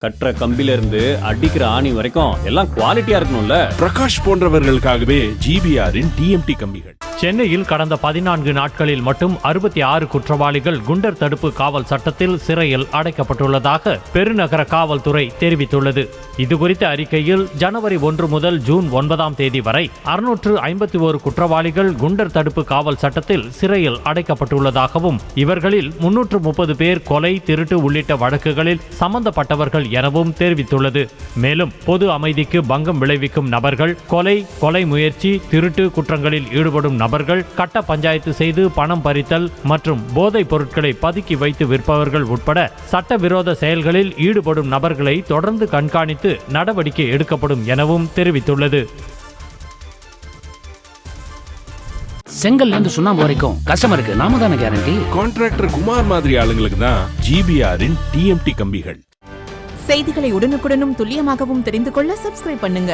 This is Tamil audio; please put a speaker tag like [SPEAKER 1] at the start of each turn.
[SPEAKER 1] கட்டுற கம்பில இருந்து அடிக்கிற ஆணி வரைக்கும் எல்லாம் குவாலிட்டியா இருக்கணும்ல.
[SPEAKER 2] பிரகாஷ் போன்றவர்களுக்காகவே ஜிபிஆரின் டிஎம்டி கம்பிகள்.
[SPEAKER 3] சென்னையில் கடந்த 14 நாட்களில் மட்டும் 66 குற்றவாளிகள் குண்டர் தடுப்பு காவல் சட்டத்தில் சிறையில் அடைக்கப்பட்டுள்ளதாக பெருநகர காவல்துறை தெரிவித்துள்ளது. இதுகுறித்த அறிக்கையில் ஜனவரி 1 முதல் ஜூன் 9ஆம் தேதி வரை 651 குற்றவாளிகள் குண்டர் தடுப்பு காவல் சட்டத்தில் சிறையில் அடைக்கப்பட்டுள்ளதாகவும் இவர்களில் 330 பேர் கொலை, திருட்டு உள்ளிட்ட வழக்குகளில் சம்பந்தப்பட்டவர்கள் எனவும் தெரிவித்துள்ளது. மேலும் பொது அமைதிக்கு பங்கம் விளைவிக்கும் நபர்கள், கொலை முயற்சி, திருட்டு குற்றங்களில் ஈடுபடும் நபர்கள், கட்ட பஞ்சாயத்து செய்து பணம் பறித்தல் மற்றும் போதைப் பொருட்களை பதுக்கி வைத்து விற்பவர்கள் உட்பட சட்டவிரோத செயல்களில் ஈடுபடும் நபர்களை தொடர்ந்து கண்காணித்து நடவடிக்கை எடுக்கப்படும் எனவும் தெரிவித்துள்ளது.
[SPEAKER 4] செங்கல்ல இருந்து சுண்ணாம்பு வரைக்கும் கஸ்டமருக்கு நாம தானே கேரண்டி.
[SPEAKER 2] கான்ட்ராக்டர் குமார் மாதிரி ஆளுங்களுக்கு தான் ஜிபிஆரின் டிஎம்டி கம்பிகள்.
[SPEAKER 5] செய்திகளை உடனுக்குடனும் துல்லியமாகவும் தெரிந்து கொள்ள சப்ஸ்கிரைப் பண்ணுங்க.